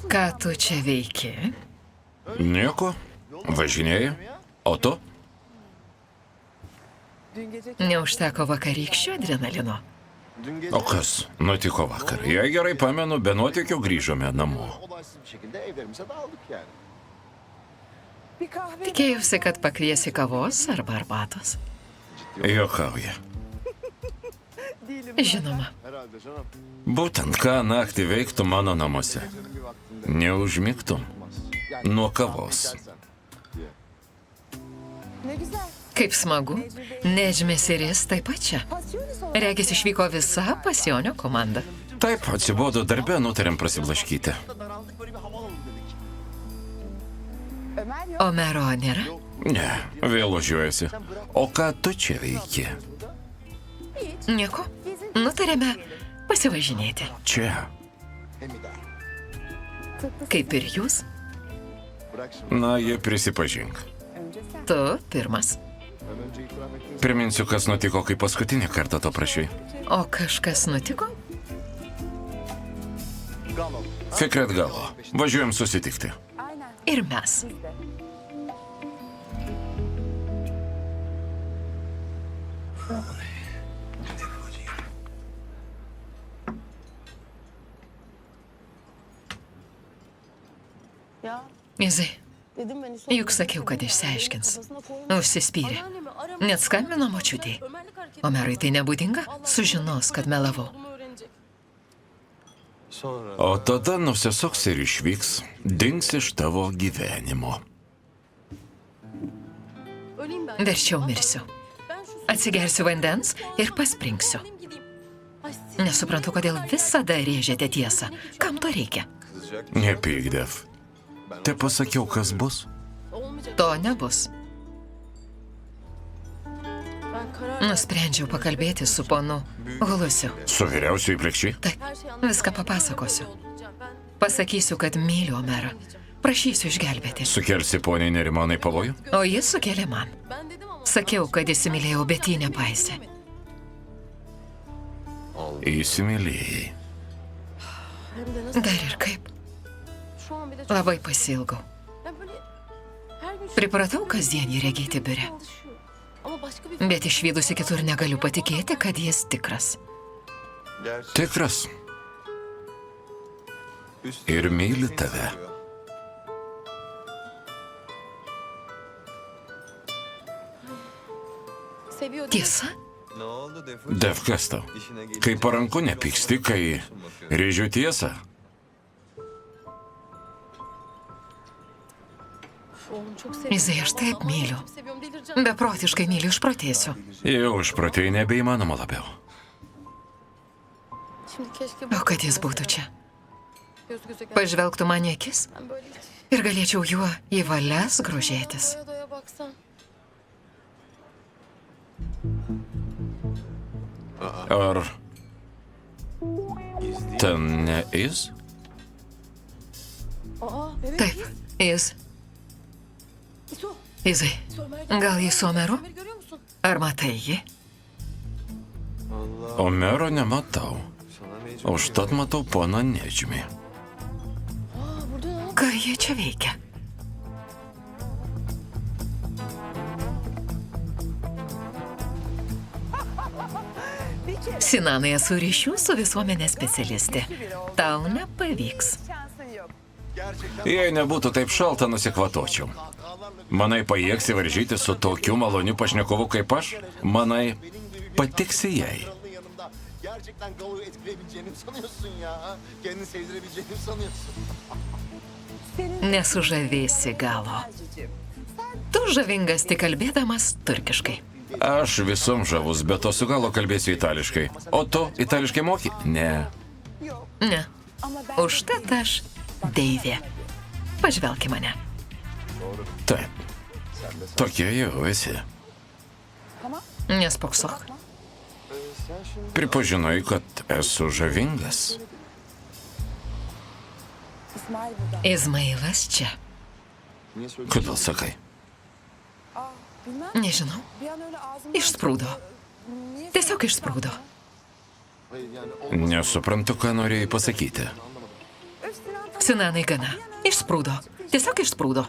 Ką tu čia veiki? Nieko. Važinėji. O tu? Neužteko vakarykščio adrenalino. O kas nutiko vakar? Jei gerai pamenu, be nuotykio grįžome namo. Tikėjausi, kad pakviesi kavos arba arbatos. Juokauja. Žinoma. Būtent ką naktį veiktų mano namuose. Neužmigtum nuo kavos. Kaip smagu. Nežmės ir jis taip pat čia. Regis išvyko visa Pasionio komanda. Taip, atsibodo darbe, nutarėm prasiblaškyti. Omero nėra? Ne, vėl važiuojasi. O ką tu čia veiki? Nieko. Nutarėme pasivažinėti. Čia. Kaip ir jūs. Na, jie prisipažink. Tu pirmas. Priminsiu, kas nutiko, kai paskutinį kartą to prašai. O kažkas nutiko? Fikret Galo. Važiuojam susitikti. Ir mes. Izai, juk sakiau, kad išsiaiškins. Užsispyrė. Net skambino močiutei. Omerui tai nebūdinga? Sužinos, kad melavau. O tada nusisuks ir išvyks, dings iš tavo gyvenimo. Verčiau mirsiu. Atsigersiu vandens ir paspringsiu. Nesuprantu, kodėl visada rėžėte tiesą. Kam to reikia? Nepyk, Dev. Te pasakiau, kas bus. To nebus. Nusprendžiau pakalbėti su ponu Hulusiu. Su vyriausiu įplikščiai? Taip, viską papasakosiu. Pasakysiu, kad myliu Omerą. Prašysiu išgelbėti. Sukelsi poniai Nerimanai pavojų? O jis sukėlė man. Sakiau, kad įsimylėjau, bet jį nepaisė. Įsimylėjai. Dar ir kaip. Labai pasiilgau. Pripratau kasdien jį regėti biure. Bet išvydusi kitur negaliu patikėti, kad jis tikras. Tikras. Ir myli tave. Tiesa? Dev, kas tau? Kai paranku nepyksti, kai rėžiu tiesą? Izai, aš taip myliu. Beprotiškai myliu, išprotėsiu. Jau išprotėjai nebeįmanoma labiau. O kad jis būtų čia. Pažvelgtų man į akis ir galėčiau juo į valias grožėtis. Ar ten ne jis? Taip, jis. Izai, gal jis su Omeru? Ar matai jį? Omero nematau. Užtat matau poną Nedžmį. Ką jie čia veikia? Sinanai, esu ryšių su visuomenės specialistė. Tau nepavyks. Jei nebūtų taip šalta, nusikvatočiau. Manai, pajėgsi varžyti su tokiu maloniu pašnekovu kaip aš? Manai, patiksi jai? Nesužavėsi Galo. Tu žavingas tik kalbėdamas turkiškai. Aš visom žavus, bet to su Galo kalbėsiu itališkai. O tu itališkai moki? Ne. Ne. Užtat aš deivė. Pažvelk į mane. Taip. Tokie jau esi. Nespoksok. Pripažinai, kad esu žavingas. Izmailas čia. Kodėl sakai? Nežinau. Išsprūdo. Tiesiog išsprūdo. Nesuprantu, ką norėjai pasakyti. Sinanai gana. Išsprūdo. Tiesiog išsprūdo.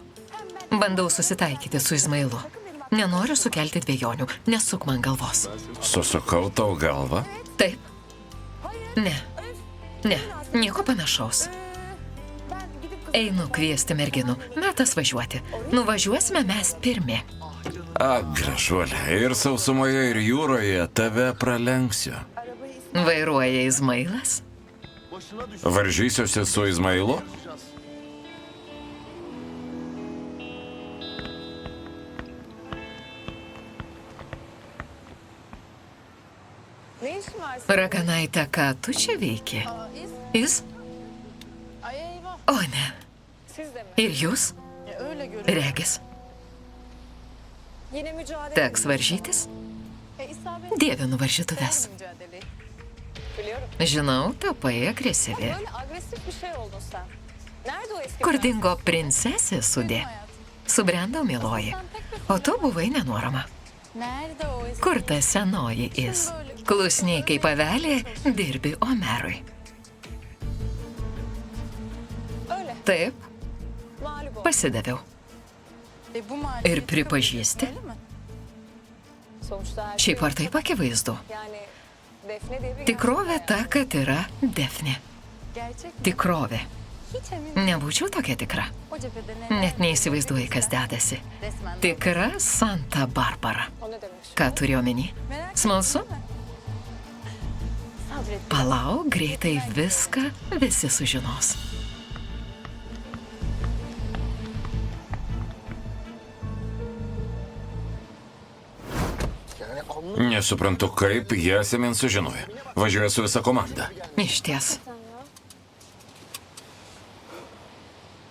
Bandau susitaikyti su Izmailu. Nenoriu sukelti dviejonių. Nesuk man galvos. Susukau tau galvą? Taip. Ne. Ne. Nieko panašaus. Einu kviesti merginų. Metas važiuoti. Nuvažiuosime mes pirmi. Ak, gražuolė, ir sausumoje, ir jūroje tave pralenksiu. Vairuoja Izmailas. Varžysiuosi su Izmailu? Ne işin var senin? Raganaitė, ką tu čia veiki? Jis? Ay eyvah. O ne. Siz de mi? Ir jūs? Öyle görünüyor. Regis. Yine mücadele. Teks varžytis? İsabet Dievinu varžytuves. mücadeleyi. Biliyorum. Žinau, tapai agresyvi. Böyle agresif bir şey oldun sen. Nerede o eski Kur prens? dingo princesė sudė? Subrendau, mieloji. O tu buvai nenuorama. Nerede o eski? Kur ta senoji is? Klusniai kaip avelė, dirbi Omerui. Öyle. Taip, Mağlup ol. pasidaviau. Bu mağlubiyeti Ir pripažįsti? öyle mi? Sonuçta her şey Šiaip ar taip akivaizdu? yani Defne diye bir Tikrovė ta, kad yra Defne. gerçek mi? Tikrovė. Hiç emin Nebūčiau tokia tikra. o cephede neler Net neįsivaizduoji, kas dedasi. resmen. Tikra Santa Barbara. O ne demek? Ką turiu omeny? Merak Smalsu? etme. Sabret. Palauk, greitai viską visi sužinos. Nesuprantu, kaip Jasemin sužinojo. Važiuoja su visa komanda. Iš ties.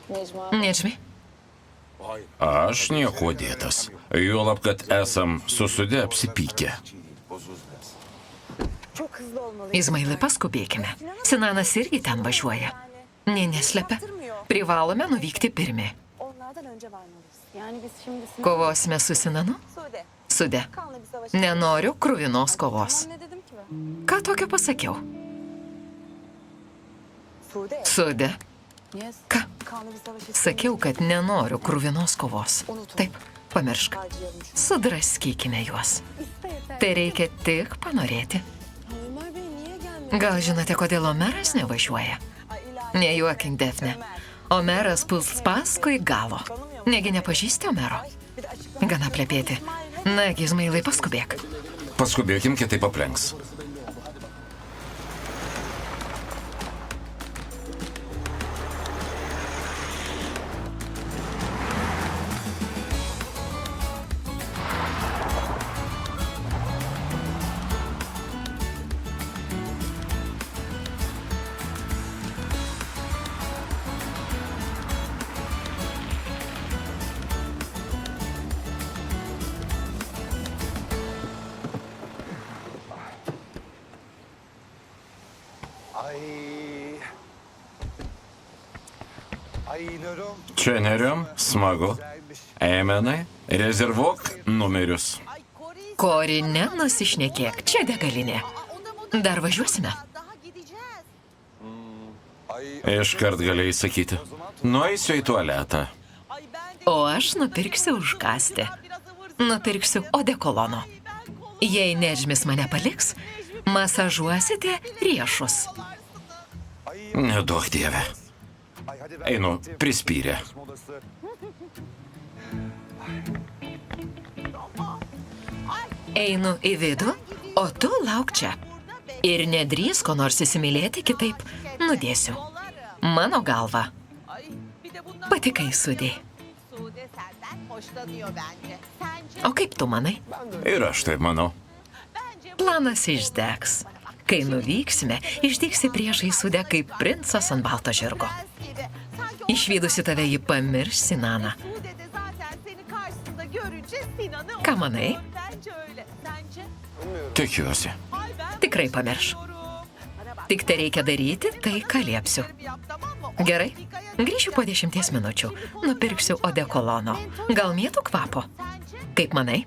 Necma. Nedžmi, Aš nieko dėtas. Juolab, kad esam susudę apsipykę. Çok hızlı olmalı. Izmailai, paskubėkime. Sinanas irgi ten važiuoja. Nė neslepia. Privalome nuvykti pirmi. Onlardan önce varmalıyız. Yani biz şimdi Kovosime su Sinanu? Sude. Sude. Kanlı bir savaş. Nenoriu kruvinos kovos. Ne dedim ki ben? Ką tokio pasakiau? Sude. Sude. Yes. Ką? Kanlı bir savaş. Sakiau, kad nenoriu kruvinos kovos. Taip, pamiršk. Sudraskykime juos. Tai reikia tik panorėti. Ömer Bey niye gelmedi? Gal žinote, kodėl Omeras nevažiuoja? Ay ilahi. Nejuokink, Defne. Omeras puls paskui galo. Negi nepažįsti Omero? Bir de açıklama. Gana plepėti. Nagi, Izmailai, paskubėk. Paskubėkim, kitaip aplenks. Ay nerium. Čia nerium, smagu. Eimenai, rezervuok numerius. Kori, nenusišnekėk. Čia degalinė. Dar važiuosime. Iškart galėjai sakyti. Nueisiu į tualetą. O aš nupirksiu užkasti. Nupirksiu odekolono. Jei Nedžmis mane paliks, masažuosite riešus. Neduok dieve. Einu, prispyrė. Einu į vidų, o tu lauk čia. Ir nedrįs ko nors įsimylėti, kitaip nudėsiu. Mano galva. Patikai Sudei. Sude senden hoşlanıyor bence. Sence? O kaip tu manai? Ir aš taip manau. Planas išdegs. Kai nuvyksime, išdyksi priešai Sudę kaip princas ant balto žirgo. Prens gibi. Sanki Išvydusi tave, ji pamirš Sinaną. Sude de zaten seni karşısında görünce Sinan'ı Ką manai? Bence öyle. Sence? Tikiuosi. Ay ben Tikrai pamirš. Bana bak. Tik tai reikia daryti, tai ką liepsiu. Yap tamam mı? Gerai, grįšiu po 10 minučių. Nupirksiu odekolono. Gal mėtų kvapo? Sence? Kaip manai?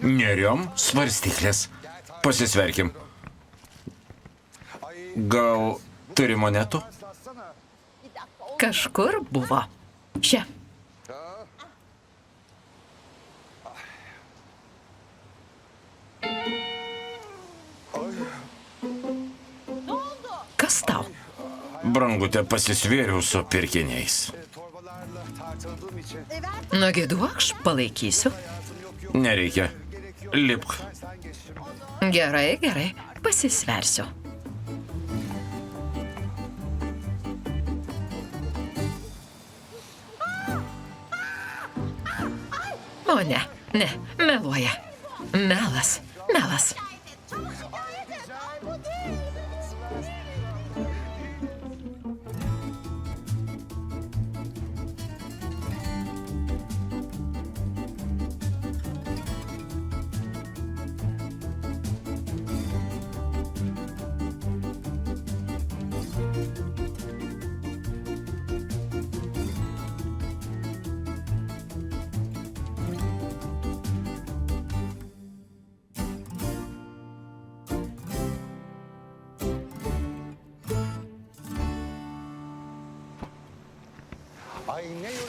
Neriom svarstyklės. Pasisverkim. Gal turi monetų? Kažkur buvo. Čia. Kas tau? Brangutė, pasisvėriau su pirkiniais. Nagi duok, aš palaikysiu. Nereikia. Lipk. Gerai, gerai, pasisversiu. O ne, meluoja. Melas, melas.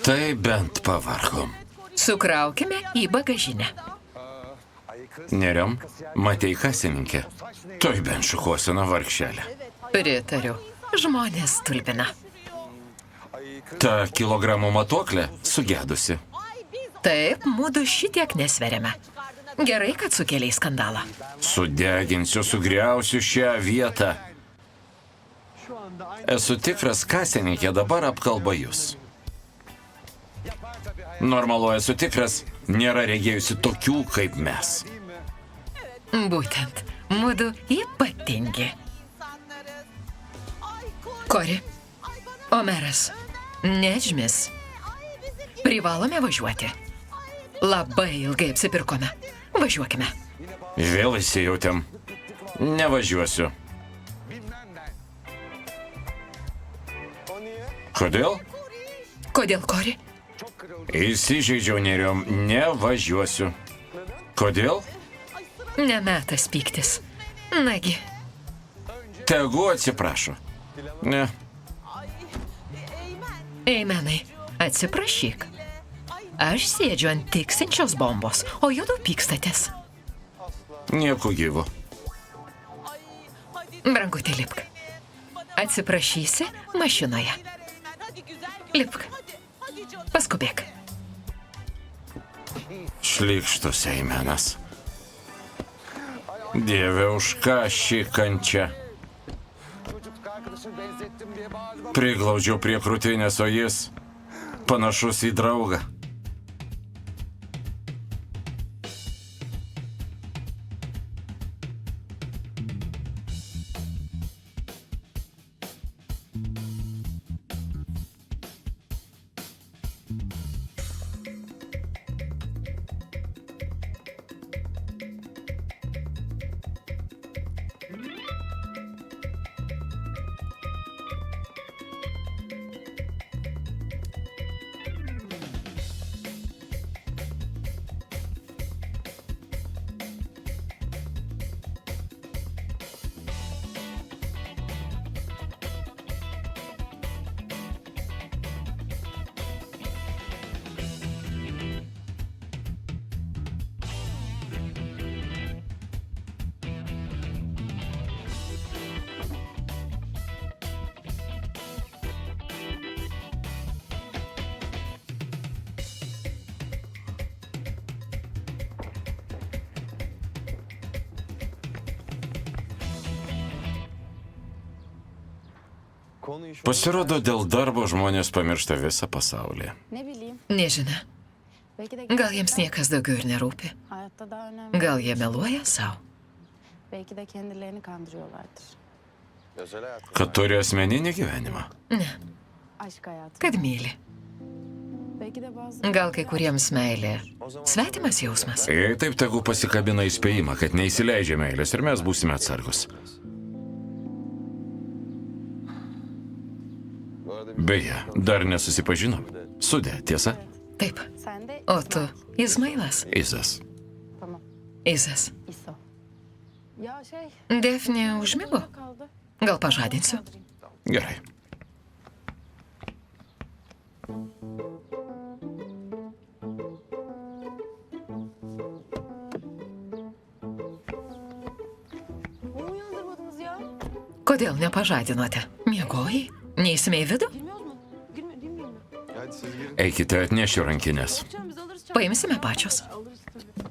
Tai bent pavargom. Sukraukime į bagažinę. Neriom, matei kasininkę. Toj bent šukuosina vargšelė. Pritariu. Žmonės stulbina. Ta kilogramų matuoklė sugedusi. Taip, mūdu šitiek nesveriame. Gerai, kad sukėlei skandalą. Sudeginsiu, sugriausiu šią vietą. Esu tikras, kasininkė dabar apkalba jūs. Normalu, esu tikras, nėra regėjusi tokių kaip mes. Būtent, mūdu ypatingi. Kori, Omeras, Nedžmis. Privalome važiuoti. Labai ilgai apsipirkome. Važiuokime. Vėl įsijautėm. Nevažiuosiu. Kodėl? Kodėl, Kori? Įsižeidžiau, Neriom, nevažiuosiu. Kodėl? Nemetas pyktis. Nagi, Tegu atsiprašo. Ne. Eimenai, atsiprašyk. Aš sėdžiu ant tiksinčios bombos, o judu pykstatės. Nieko gyvo. Brangutė, lipk. Atsiprašysi mašinoje. Lipk. Paskubėk. Šlykštus eimenas. Dieve, už ką ši kančia? Priglaudžiau prie krūtinės, o jis panašus į draugą. Pasirodo, dėl darbo žmonės pamiršta visą pasaulį. Ne bileyim. Nežinia. Belki de Gal jiems niekas daugiau ir nerūpi. hayatta daha önemli. Gal jie meluoja savo. Belki de kendilerini kandırıyorlardır. Kad turi asmeninį gyvenimą. Ne, Aşk hayatı. kad myli. Belki de bazı... Gal kai kuriems meilė svetimas jausmas. Jei taip, tegu pasikabina įspėjimą, kad neįsileidžia meilės ir mes būsime atsargus. Beje, dar nesusipažinom. Sudė, tiesa? Taip. Sen de... O tu, Izmailas. Izas. Tamam. Izas. İso. Ya şey... Defne užmigo? kaldı. Gal pažadinsiu? Gerai. Niye uyandırmadınız ya? Kodėl nepažadinote? Miegojai? Neįsime į vidų? Girmiyoruz mu? Girmiyor değil miyim? Hadi siz girin. Eikite atnešti rankinės. Canım biz alırız. Paimsime pačios. Alırız tabii.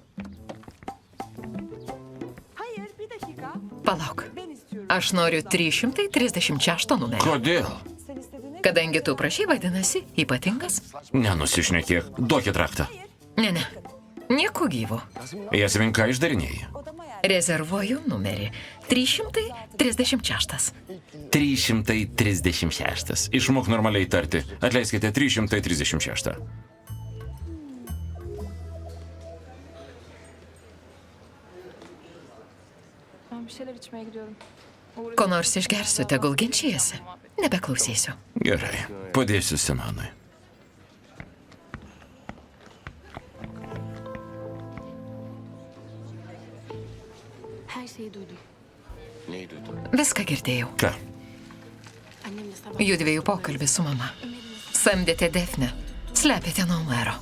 Hayır bir dakika. Palauk. Ben istiyorum. Aš noriu 336 numerį. Kodėl? Sen istediğine Kadangi tu prašy, vadinasi, ypatingas? Nenusišnekėk. Duokit raktą. Ne. Nieko gyvo. Jasmin, ką išdarinėjai? odama yer. Rezervuoju numerį 336. 336. Išmok normaliai tarti. Atleiskite, 336. Ben bir şeyler içmeye gidiyorum. Ko nors išgersiu, tegul ginčijasi. Nebeklausysiu. Gerai. Padėsiu Sinanui. Her şeyi duydum. Neyi duydun? Viską girdėjau. Ką? Annemle sabah Jųdviejų pokalbis su mama. Samdėte Defne. Slepiate nuo mero.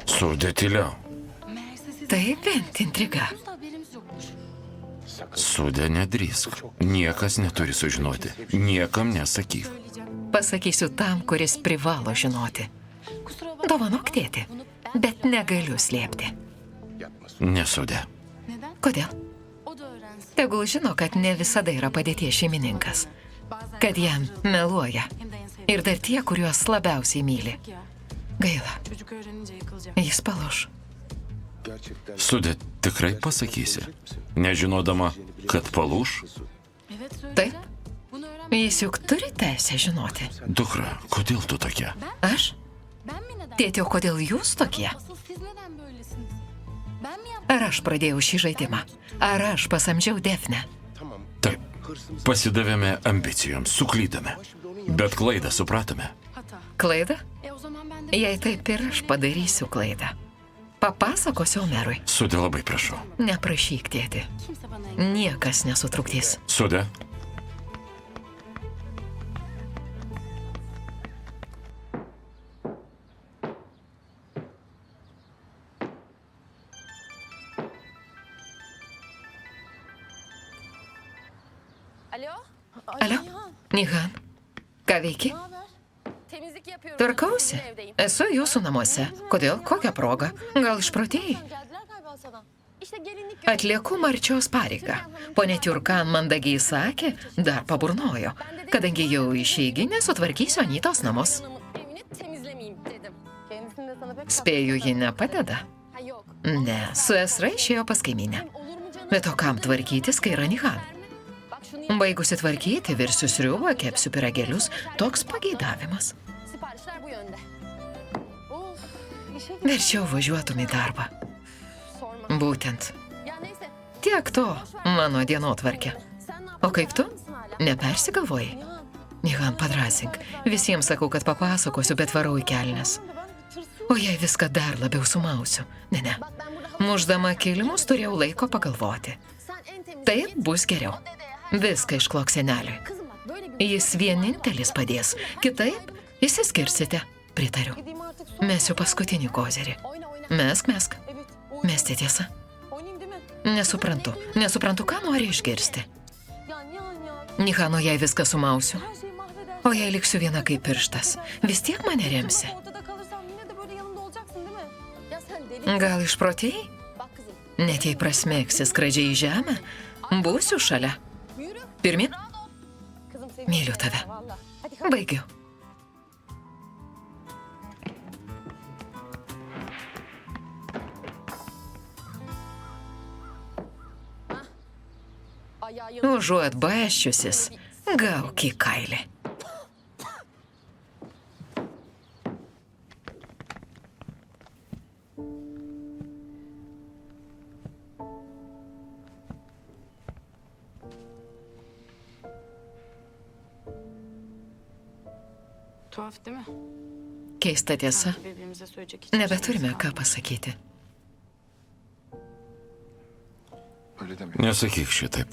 Sudėtiliau. meğerse siz Tai bent intriga. da haberimiz yokmuş. Sudė nedrįsk. Niekas neturi sužinoti. Niekam nesakyk. Söyleyeceğim. Pasakysiu tam, kuris privalo žinoti. Kusura bakma. Dovanok tėti. Bet negaliu slėpti. Nesudė. Neden? Kodėl? O da öğrensin. Tegul žino, kad ne visada yra padėties šeimininkas. Kad jam meluoja. Hem de en sevdiğim Ir dar tie, kuriuos labiausiai myli. ya. Gaila. Çocuk öğrenince yıkılacak. Jis palauš. Gerçekten Sudė, tikrai pasakysi. Nežinodama, kad palūš? Evet söyleyeceğim. Taip. Bunu öğrenmek. Jis juk turi teisę žinoti. Dukra, kodėl tu tokia? Aš? Ben mi neden? Tėti, o kodėl jūs tokie? Asıl siz neden böylesiniz? Ben mi yaptım? Ar aš pradėjau šį žaidimą? Ar aš pasamdžiau Defne? tamam. Taip. Pasidavėme ambicijoms, suklydome. Bet klaidą supratome. Hata. Klaida? O zaman ben de... Jei taip ir aš padarysiu klaidą. Papasakosiu Omerui. Sudė, labai prašau. Neprašyk, tėti. Kimse bana engel. Niekas nesutrukdys. Sudė. Alo? Alio? Nihan. Ką veiki? Temizlik yapıyorum. Tvarkausi. Evdeyim. Esu jūsų namuose. Kodėl? Kokią progą? Gal išprotėjai? Geldiler galiba sana. İşte gelinlik Atlieku Marčiaus pareigą. Pone Tiurkan mandagiai sakė, dar paburnojo. Kadangi jau išeigi, nesutvarkysiu Anytos namus. evini temizlemeyeyim dedim. Kendisini de sana pek Spėju, ji nepadeda. Ha yok. Ne, su Esra išėjo pas kaimynę. Olur mu canım? Bet o kam tvarkytis, kai yra Nihan? Bak şunu Baigusi tvarkyti, virsiu sriubą, kepsiu piragėlius. Toks pageidavimas. siparişler bu yönde. Of, işe git. Verčiau važiuotum į darbą. Sorma. Būtent. Ya neyse. Tiek to mano dienotvarkė. Sen ne O yaptın? kaip tu? Mısın hala? Nepersigalvojai? Nihan, Nihan, padrasink. Visiems sakau, kad papasakosiu, bet varau į kelnes. ben tırsıyorum. O jei viską dar labiau sumausiu? Ne. Bak ben burada Muždama kilimus turėjau laiko pagalvoti. sen en temiz Taip bus geriau. Viską išklok seneliui. kızım bak böyle bir Jis vienintelis padės. Kitaip išsiskirsite. Pritariu. gideyim artık su. Mesiu paskutinį kozerį. Oyna oyna. Mesk. Evet. Mesti tiesa. Oynayayım değil mi? Nesuprantu, ką nori išgirsti. Ya Nihan ya. Nihano, jei viską sumausiu. Her şeyi mahveder. O jei liksiu viena kaip pirštas, vis tiek mane remsi. Ortada kalırsam yine de böyle yanımda olacaksın değil mi? Ya sen deli. Gal išprotėjai? Bak kızım. Net jei prasmegsi skradžiai į žemę, būsiu šalia. Yürü. Pirmin, Kızım seviyorum. myliu seni tave. ya, vallahi. Hadi kalk. Baigiu. Ayağı yanıyor. Užuot baščiusis, gauk į kailį. Tuhaf değil mi? Keista tiesa, Birbirimize söyleyecek hiçbir nebeturime şeyimiz ką pasakyti. Öyle deme. Nesakyk šitaip.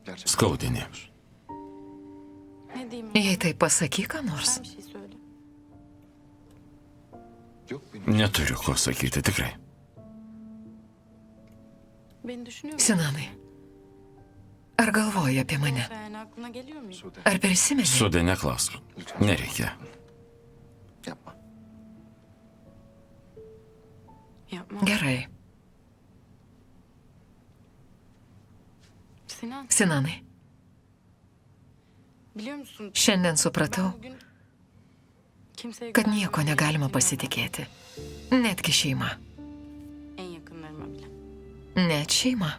Gerçekten. Skaudini. Ne diyeyim? Jei tai pasakyk, ką nors. Sen bir şey söyle. Yok benim. Neturiu ko sakyti, tikrai. Beni düşünüyor musun? Sinanai, ar galvoji apie mane? Yani aklına geliyor mu? Sude, Ar prisimeni? Sudė neklausk. Nereikia. yapma. Yapma. Gerai. Sinan, Sinanai, biliyor musun? šiandien supratau, Ben bugün kimseye kad güvenmem nieko negalima gerektiğini pasitikėti. Netgi šeima. öğrendim. En yakınlarıma bile. Net šeima.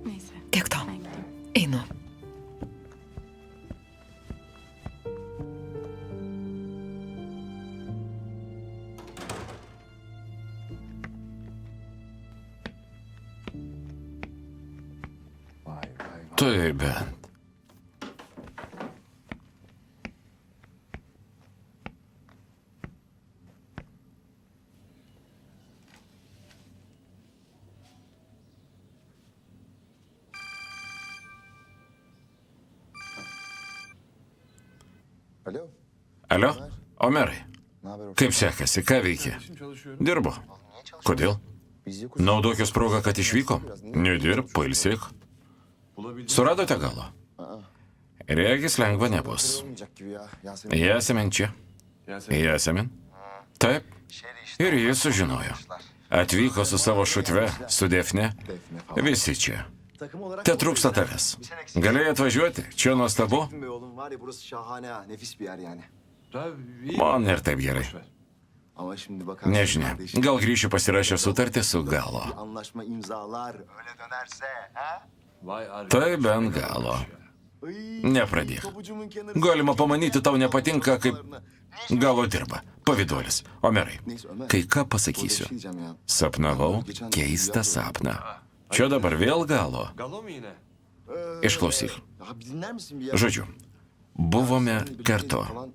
Neyse. Tiek to. Ben gideyim. Einu. Vay vay vay. Tai bent. Alo. Alio? Omerai, Ne haber? kaip sekasi, ką veiki? Dirbu. Kodėl? Biz yok. Naudokis progą, kad išvyko? Nedirb, pailsėk. Bulabildin Suradote galą? Regis lengva nebus. olmayacak gibi ya. Yasemin. Jasemin čia. Jasemin? Taip. Ir jis sužinojo. Atvyko su savo šutve, su Defne. Visi čia. Takım olarak Te trūksta tavęs. Galėjai atvažiuoti? Čia nuostabu. be oğlum var ya burası şahane ha. Nefis bir yer yani. Man ir taip gerai. Ama şimdi bakarsın. Nežinia, kardeşim, gal grįšiu pasirašę sutartį su bir galo. anlaşma imzalar. Öyle dönerse ha? Tai bent galo. Iy, Nepradėk. pabucumun kenarı. Galima pamanyti, tau nepatinka, kaip galo dirba. Paviduolis. Omerai, Neyse Ömer. kai ką Burada bir pasakysiu. şey diyeceğim ya. Sapnavau keistą sapną. Čia dabar vėl galo. Išklausyk. Ya bir dinler misin bir ya? Žodžiu, buvome kartu. Falan.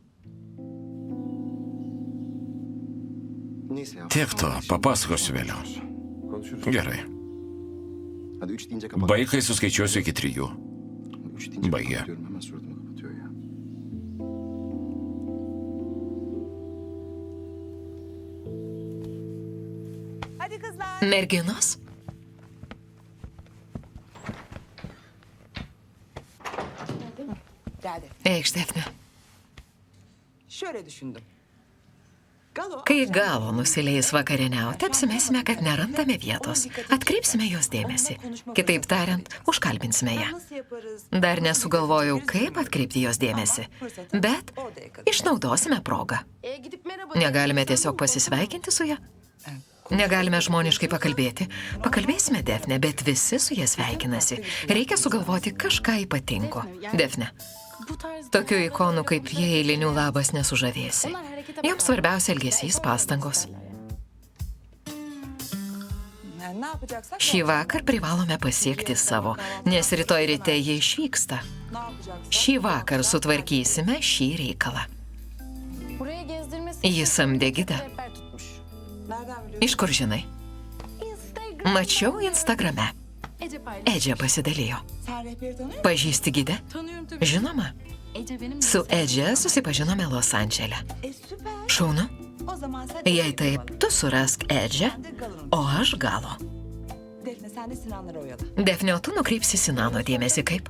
Neyse ya. Tiek to, papasakosiu vėliau. Gerai. Hadi 3 deyince kapat. Baig, kai suskaičiuosiu iki 3. 3 deyince Baigė. kapatıyorum. Hemen suratımı kapatıyor ya. Hadi kızlar. Merginos? Geldi. Eikš, Defne. Şöyle düşündüm. Galo Kai galo nusileis vakarieniauti, apsimesime, kad nerandame vietos. Atkreipsime jos dėmesį. Kitaip tariant, užkalbinsime ją. nasıl yaparız? Dar nesugalvojau, kaip atkreipti jos dėmesį. Bet išnaudosime progą. Gidip merhaba. Negalime tiesiog pasisveikinti su ja. Negalime žmoniškai pakalbėti. Pakalbėsime Defne, bet visi su ja sveikinasi. Reikia sugalvoti kažką ypatingo. Defne, Bu tarz tokių ikonų kaip jie eilinių labas nesužavėsi. Joms svarbiausia elgesys, pastangos. Yani ne yapacaksak Šį vakar privalome pasiekti savo, nes rytoj ryte jie išvyksta. ne yapacaksak Šį vakar sutvarkysime šį reikalą. buraya gezdirmesi Jis samdė gidą. rehber tutmuş. nereden biliyorsun? Iš kur žinai? Instagram. Mačiau Instagrame. Ece paylaş. Edžia pasidalijo. Sen rehberi tanıyor musun? Pažįsti gidę? Tanıyorum tabii. Žinoma. Ece benim Su Edžia susipažinome Los Andžele. Süper. Šaunu. O zaman sen Jei taip, tu surask Edžią, Ben de Galo'nu. o aš galo. Defne sen de Sinanları oyala. Defne, o tu nukreipsi Sinano dėmesį kaip?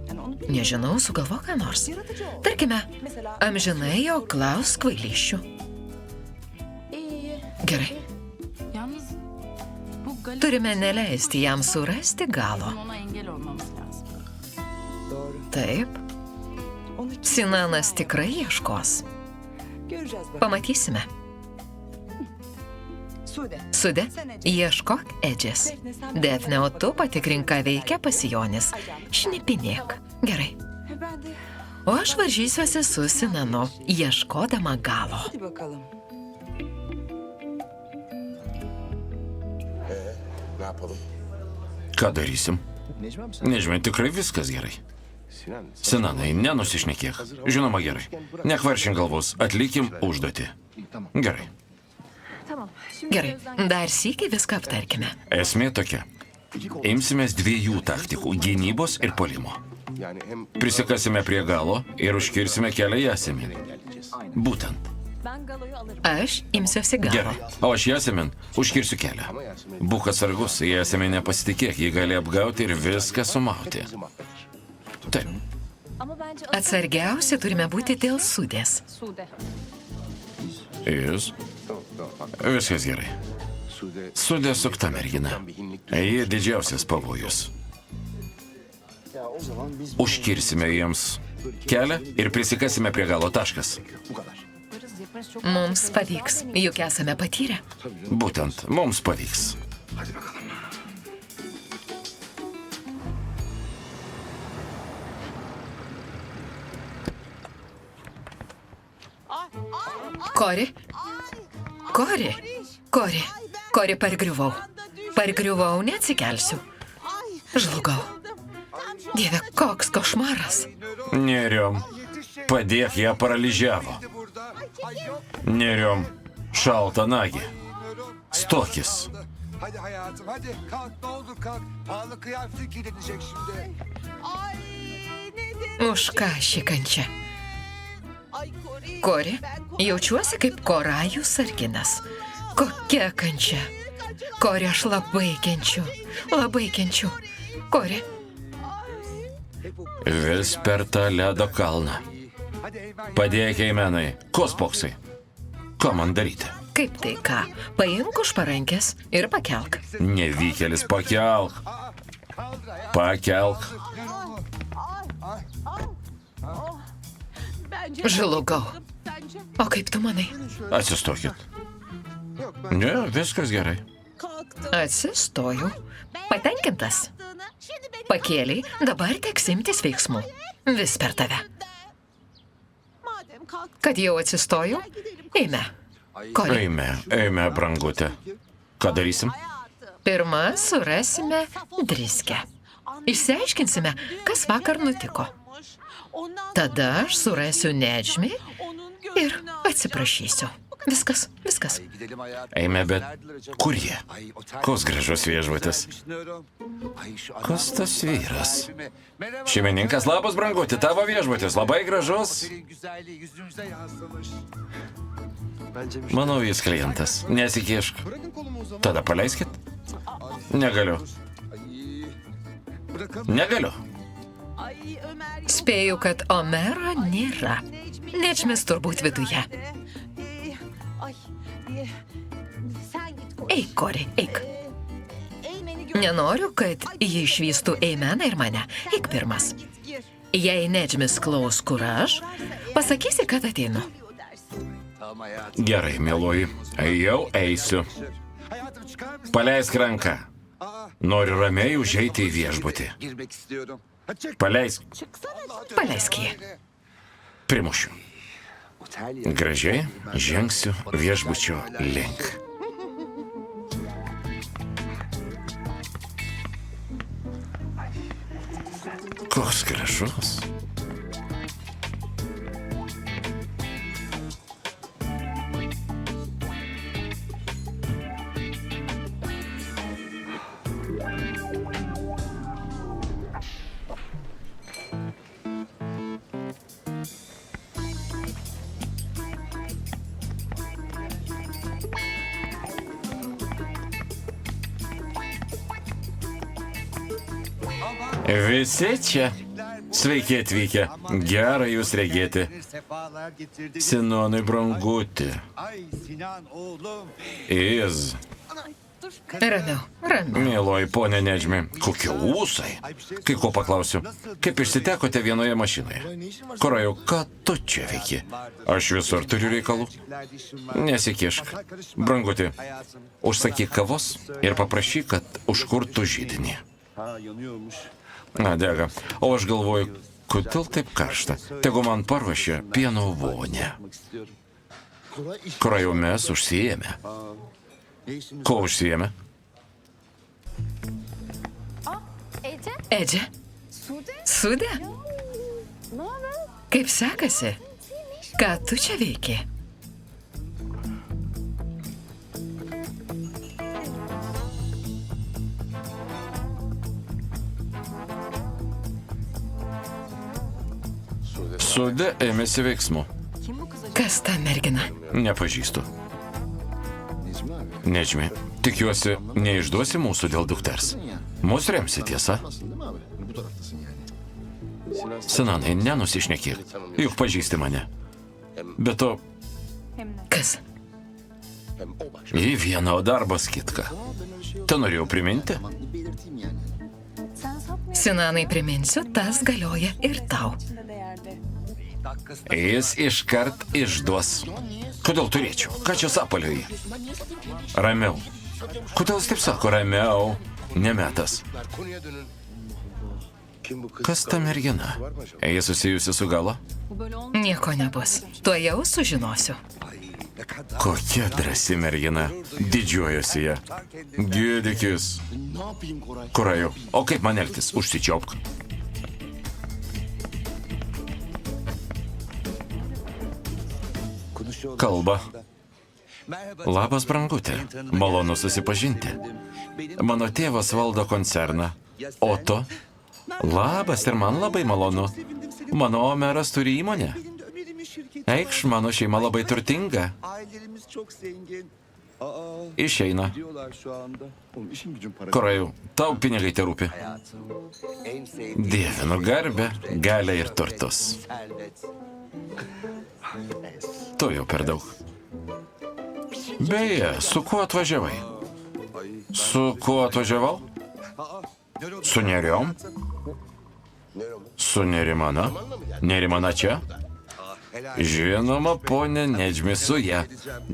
Yani onu bil. Nežinau, sugalvok ką nors. Yaratıcı ol. Tarkime, Mesela amžinai jo klaus kvailysčių. İyi. Gerai. Yalnız bu Galip Turime neleisti jam surasti galo. ona engel olmamız lazım. doğru. Taip, Onu kim- Sinanas tikrai ieškos. Göreceğiz bak. Pamatysime. Sude. Sude, ieškok Edžės. Defne, o tu patikrink, ką veikia pasijonis. Šnipinėk. Gerai. Ben de O aš varžysiuosi su Sinanu, ieškodama galo. hadi bakalım. Ne yapalım? Ką darysim? Necmi abi sen Nežinau, tikrai viskas gerai. Sinanai, nenusišnekėk. Žinoma, gerai. Nekvaršink galvos, atlikim užduotį. Gerai. Gerai, dar sykį viską aptarkime. Esmė tokia. Imsimės dviejų taktikų - gynybos ir puolimo. Prisikasime prie galo ir užkirsime kelią Jasemin. Būtent. Ben galoyu alırım. Aš imsiuosi galo. Gerai. O aš Jasemin užkirsiu kelią. Būk atsargus, Jasemin nepasitikėk, jį gali apgauti ir viską sumauti. Taip. Ama bence Atsargiausi turime būti dėl Sudės. Sude. Jūs? Viskas gerai. Sudė sukta mergina. Ji didžiausias pavojus. Užkirsime jiems kelią ir prisikasime prie galo. Taškas. Yaparız yaparız çok. Mums pavyks, juk esame patyrę. Būtent, mums pavyks. Kori? Kori? Kori? Kori, pargriuvau. Pargriuvau, neatsikelsiu. Žlugau. Dieve, koks košmaras. Neriom. Padėk, ją paralyžiavo. Neriom. Šalta nagi. Stokis. Hadi hayatım hadi kalk ne olur kalk. Pahalı kıyafet giyinecek şimdi. Ay nedir? Už ką ši kančia? Ay Kori. Kori, jaučiuosi kaip korajų sarginas. Kokia kančia. Kori, aš labai kenčiu. Labai kenčiu. Kori, Vis per tą ledo kalną. Padėk Eimenai. Ko spoksai? Ką man daryti? kaip tai ką? Paimk už parankės ir pakelk. Nevykėlis, pakelk. Pakelk. Bence Žlugau. bence O kaip tu manai? Atsistokit. Ne, viskas gerai. kalktı. Atsistojau. Patenkintas. Şimdi beni Pakėliai, dabar teks imtis veiksmų. Vis per tave. madem kalktı. Kad jau atsistojau, eime. Kori, Eime, brangutė. Ką darysim? pirmą surasime Driskę. Išsiaiškinsime, kas vakar nutiko. Ondan Tada aš surasiu Nedžmį onun ir gönlünü atsiprašysiu. Viskas, viskas. Eime, bet kur jie? Koks gražus viešbutis. Kas tas vyras? Šeimininkas, labas, brangutė, tavo viešbutis labai gražus. Güzelliği yüzünüze yansımış. Manau, jis klientas. Nesikišk. Tada paleiskit. Negaliu. Negaliu. Ay Ömer yok. Spėju, kad Omero nėra. Nedžmis turbūt viduje. Ay sen git Kori. Eik, Kori, eik. Eymen'i gör. Nenoriu, kad jį išvystų Eimeną ir mane. Eik pirmas. Git gir. Jei Nedžmis klaus, kur aš, pasakysi, kad ateinu. Diyor dersin. Gerai, mieloji. Jau eisiu. Hayatım çıkar mısın? Paleisk ranką. Noriu ramiai užeiti į viešbutį. Girmek istiyorum. Ha, çık. Paleisk. Paleisk jį. Primušiu. Gražiai žengsiu viešbučio link. Koks gražus. Visi čia. Sveiki atvykę. Gera jūs regėti. Sefalar getirdin. Sinonai brangutį. Ay Sinan oğlum. Iz. Ramiau, ramiau. Mieloji ponė Nedžmi, kokie ūsai. Kai ko paklausiu, kaip išsitekote vienoje mašinoje? Korajau, ką tu čia veiki? Aš visur turiu reikalų. Nesikišk. Brangutį, užsakyk kavos ir paprašyk, kad užkurtų židinį. Ha yanıyormuş. Na, dega. O aš galvoju, kodėl taip karšta? Tegu man paruošė pieno vonę. Korajau, mes užsijėmė. Ne işimiz Ko užsijėmė? Ece? Edže, Sude? Sude? Kaip sekasi? Ką tu čia veiki? Sude ėmėsi veiksmų. Kas ta mergina? Nepažįstu. Necmi abi. Nežmi, tikiuosi, neišduosi mūsų dėl dukters. Mūsų remsi, tiesa? Nasılsın değil mi abi? Bu taraftasın yani. Sinan Sinanai, nenusišnekėk. Juk pažįsti mane. Bet to Kas? hem o bak. į vieną, o darbas kitką. Te norėjau priminti. Belirteyim yani. Sinanai, priminsiu, tas galioja ir tau. Jis iškart išduos. Kodėl turėčiau? Ką čia sapalioji? Ramiau. Kodėl jis taip sako ramiau? Nemetas. Konuya dönün. Kim bu kız? Kas ta mergina? Jis susijusi su galo? Nieko nebus. Tuo jau sužinosiu. Kokia drąsi mergina. Didžiuojuosi ją. Gėdikis. Ne yapayım Koray? Koraju, o kaip man elgtis? Užsičiaupk. Konuşuyorlar. Kalba. Merhaba. Labas, brangutė. Malonu susipažinti. Mano tėvas valdo koncerną. O tu? Labas ir man labai malonu. Mano Omeras turi įmonę. Benim de Ömer'imin şirketi. Eikš, mano šeima labai turtinga. Ailelerimiz çok zengin. Aa, Išeina. diyorlar şu anda. Oğlum işin gücün para. Koraju, tau pinigai te rūpi. Hayatım. En sevdiğim Dievinu garbę, galę ir turtus. servet. Tu jau per daug. Beje, su kuo atvažiavai? Su kuo atvažiavau? Su neriom? Su nerimana? Nerimana čia? Žinoma, ponė, Nedžmi su ją.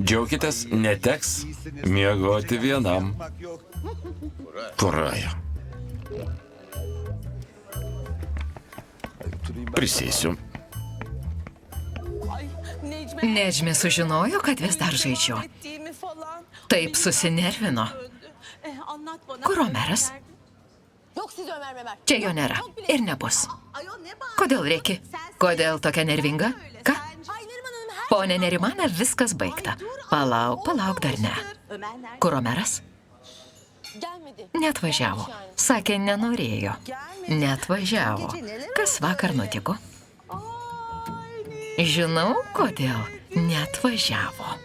Džiaukitės, neteks miegoti vienam. Bak yok. Koraja. Prisėsiu. Nedžmi sužinojo, kad vis dar žaidžiu. Taip susinervino. Kur Omeras? Yok siz Ömer Memer. Čia jo nėra. Ir nebus. Ayol ne bağırıyorsun? Kodėl rėki? Kodėl tokia nervinga? Ką? Ay Neriman Hanım her Pone Nerimana, viskas baigta. Palauk, palauk dar ne. Ömer nerede? Kur Omeras? gelmedi. Neatvažiavo. Sakė, nenorėjo. Neatvažiavo. Kas vakar nutiko? Žinau, kodėl neatvažiavo.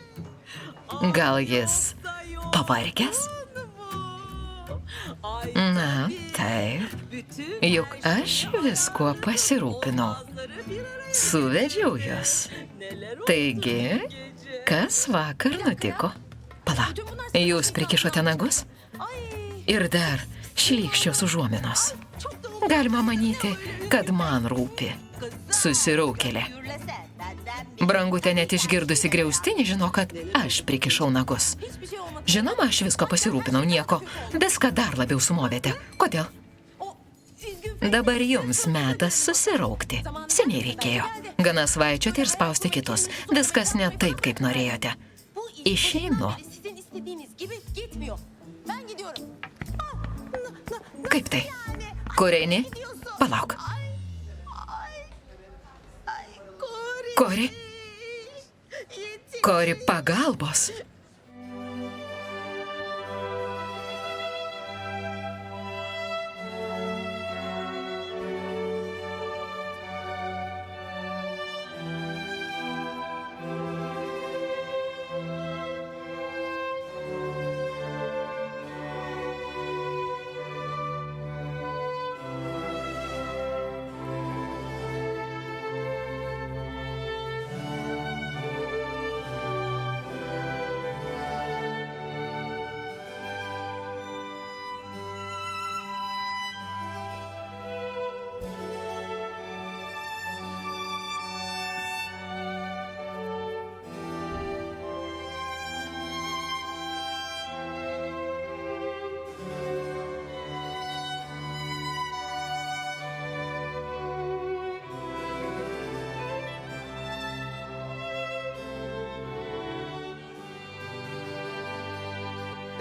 Gal jis pavargęs? Na, taip. Juk aš viskuo pasirūpinau. Suvedžiau juos. Taigi, kas vakar nutiko? Pala, jūs prikišote nagus? Ir dar šlykščios užuominos. Galima manyti, kad man rūpi. Susiraukėlė. Gürlesen benden Brangutė net išgirdusi griaustinį žino, kad aš prikišau nagus. Hiçbir şey olmadı. Žinoma, aš visko pasirūpinau, nieko. Viską dar labiau sumovėte. Kodėl? O siz gün Dabar jums metas susiraukti. Seniai reikėjo. Gana svaičioti ir spausti kitus. Viskas ne taip, kaip norėjote. bu Išeinu. sizin istediğiniz gibi gitmiyor. Ben gidiyorum. Kaip tai? Kur eini? Palauk. Kori? Kori, pagalbos.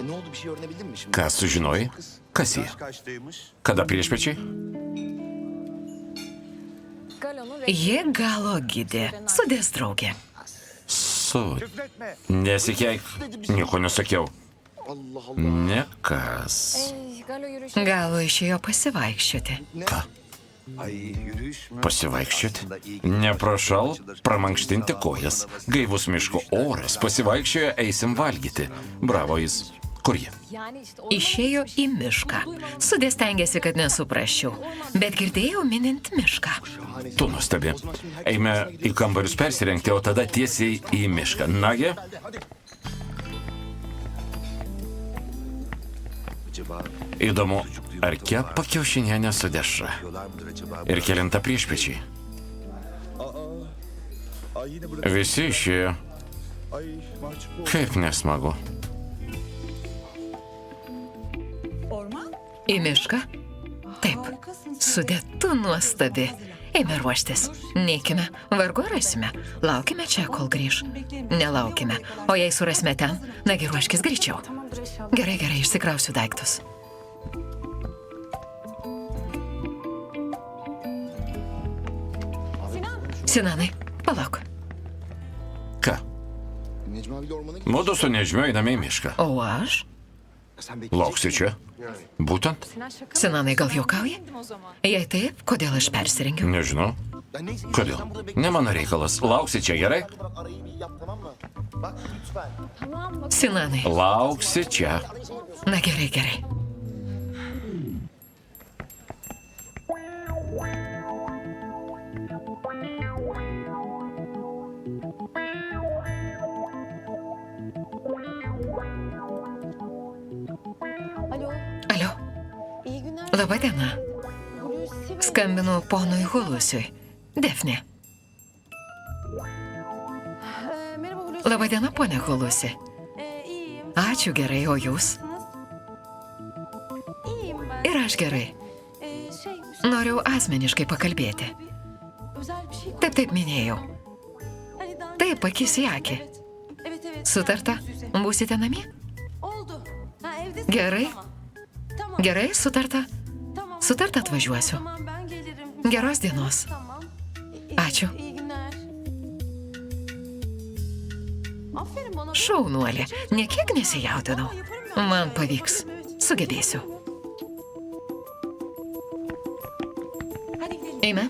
Ne oldu, bir şey öğrenebildin mi şimdi? Ką sužinojai? Kas jie? Kaç kaçtaymış? Kada priešpečiai? Galonun Ji galo gidė. Sudės draugė. Küfretme. Nesikeik. Nieko nesakiau. Allah Allah. Nekas. Galo yürüyüşü. Galo išėjo pasivaikščioti. Ką? Ay yürüyüş mü? Pasivaikščioti? Neprašau pramankštinti kojas. Gaivus miško oras, pasivaikščiojo, eisim valgyti. Bravo jis. Kur jie? Yani işte o Išėjo į mišką. Sudė stengiasi, kad nesuprasčiau. Bet girdėjau minint mišką. Tu nustebi. Eime į kambarius persirengti, o tada tiesiai į mišką. Nagi? Acaba Įdomu, ar kepa kiaušinienė su dešra? diyorlar mıdır acaba? Ir kelinta priešpečiai? Ay yine burası. Visi išėjo. Ay mahcup oldum. Kaip nesmagu. Orman? Į mišką? Taip. Sudė, tu nuostabi. Eime ruoštis. Neikime. Vargu rasime. Laukime čia, kol grįž. Nelaukime. O jei surasime ten, nagi ruoškis greičiau. tamamdır inşallah. Gerai, gerai, išsikrausiu daiktus. Sinanai, palauk. Ką? Necmi abiyle ormana git. Mudu su Nežmiu einame į mišką. O aš? Sen bekleyeceksin. Lauksi čia? Būtent? Sinan şaka mı? Sinanai, gal juokauji? Dedim o zaman. Jei taip, kodėl aš persirengiau? Nežinau. Ben neyse. Kodėl? Sen burada bekle. Ne mano reikalas. Lauksi čia, gerai? Bırak arayı bir yap, tamam mı? Bak lütfen. Tamam bak. Sinanai. Lauksi čia. Na gerai, gerai. Alo. Alio, İyi günler. laba diena. Hulusi Bey. Skambinu ponui Hulusiui. Defne. Merhaba Hulusi. Laba diena, ponė Hulusi. İyiyim. Ačiū gerai, o jūs? İyiyim ben. Ir aš gerai. Noriu asmeniškai pakalbėti. Özel bir şey. Taip, taip minėjau. Hani daha Taip, akis į akį. Evet. Evet evet. Sutarta? Būsite namie? Oldu. Ha evdesin. Gerai. Tamam. Tamam. Gerai, sutarta. Tamam. Sutarta atvažiuosiu. Tamam ben gelirim. Geros dienos. Tamam. Ačiū. İyi günler. Aferin bana. Šaunuolė, niekiek nesijaudinau. Man pavyks. Sugebėsiu. Hadi gidelim. Eime.